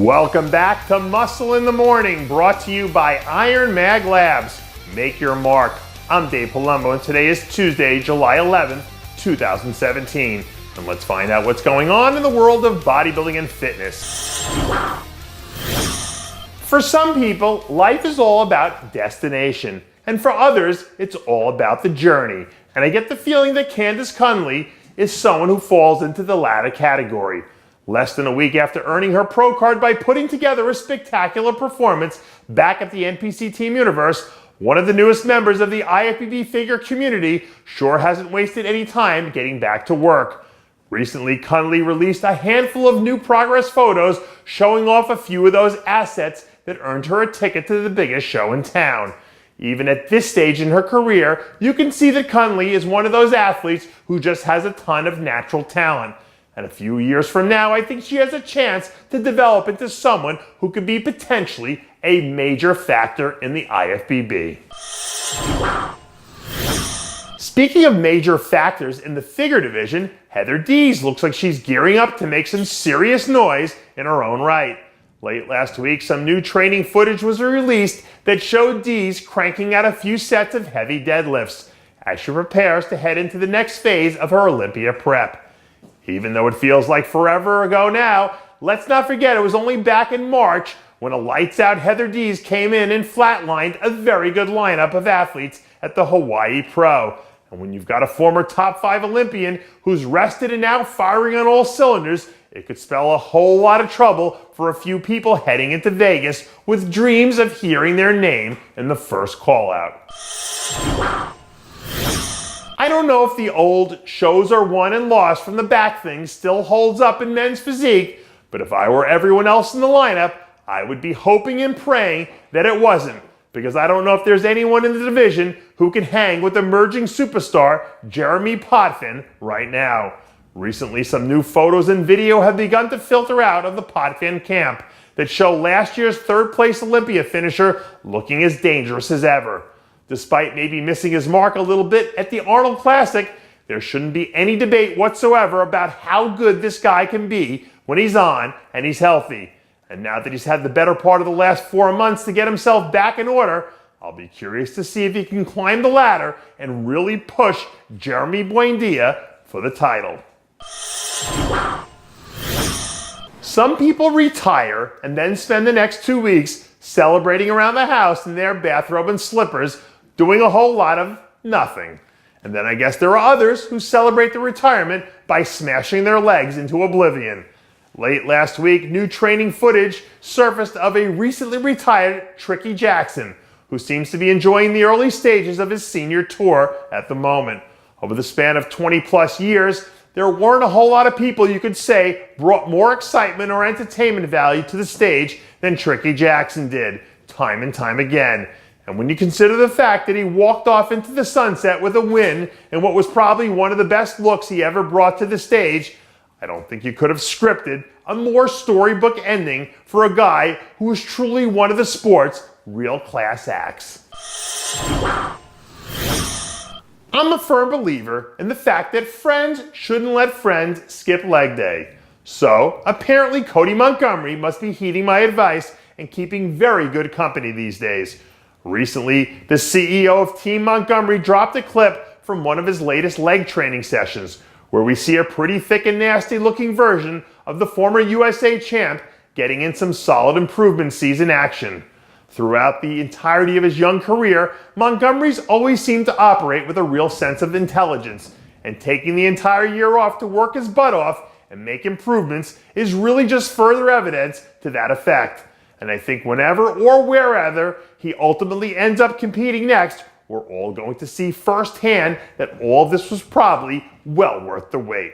Welcome back to Muscle in the Morning, brought to you by IronMag Labs. Make your mark. I'm Dave Palumbo, and today is Tuesday, July 11th, 2017. And let's find out what's going on in the world of bodybuilding and fitness. For some people, life is all about destination, and for others, it's all about the journey. And I get the feeling that Candace Cunley is someone who falls into the latter category. Less than a week after earning her pro card by putting together a spectacular performance back at the NPC Team Universe, one of the newest members of the IFBB figure community sure hasn't wasted any time getting back to work. Recently, Cunley released a handful of new progress photos showing off a few of those assets that earned her a ticket to the biggest show in town. Even at this stage in her career, you can see that Cunley is one of those athletes who just has a ton of natural talent. And a few years from now, I think she has a chance to develop into someone who could be potentially a major factor in the IFBB. Speaking of major factors in the figure division, Heather Dees looks like she's gearing up to make some serious noise in her own right. Late last week, some new training footage was released that showed Dees cranking out a few sets of heavy deadlifts as she prepares to head into the next phase of her Olympia prep. Even though it feels like forever ago now, let's not forget it was only back in March when a lights-out Heather Dees came in and flatlined a very good lineup of athletes at the Hawaii Pro. And when you've got a former top 5 Olympian who's rested and now firing on all cylinders, it could spell a whole lot of trouble for a few people heading into Vegas with dreams of hearing their name in the first call-out. I don't know if the old shows are won and lost from the back thing still holds up in men's physique, but if I were everyone else in the lineup, I would be hoping and praying that it wasn't, because I don't know if there's anyone in the division who can hang with emerging superstar Jeremy Potvin right now. Recently, some new photos and video have begun to filter out of the Potvin camp that show last year's third-place Olympia finisher looking as dangerous as ever. Despite maybe missing his mark a little bit at the Arnold Classic, there shouldn't be any debate whatsoever about how good this guy can be when he's on and he's healthy. And now that he's had the better part of the last 4 months to get himself back in order, I'll be curious to see if he can climb the ladder and really push Jeremy Buendia for the title. Some people retire and then spend the next 2 weeks celebrating around the house in their bathrobe and slippers, doing a whole lot of nothing. And then I guess there are others who celebrate the retirement by smashing their legs into oblivion. Late last week, new training footage surfaced of a recently retired Tricky Jackson, who seems to be enjoying the early stages of his senior tour at the moment. Over the span of 20 plus years, there weren't a whole lot of people you could say brought more excitement or entertainment value to the stage than Tricky Jackson did, time and time again. And when you consider the fact that he walked off into the sunset with a win in what was probably one of the best looks he ever brought to the stage, I don't think you could have scripted a more storybook ending for a guy who was truly one of the sport's real class acts. I'm a firm believer in the fact that friends shouldn't let friends skip leg day. So, apparently Cody Montgomery must be heeding my advice and keeping very good company these days. Recently, the CEO of Team Montgomery dropped a clip from one of his latest leg training sessions, where we see a pretty thick and nasty looking version of the former USA champ getting in some solid improvement season action. Throughout the entirety of his young career, Montgomery's always seemed to operate with a real sense of intelligence, and taking the entire year off to work his butt off and make improvements is really just further evidence to that effect. And I think whenever or wherever he ultimately ends up competing next, we're all going to see firsthand that all of this was probably well worth the wait.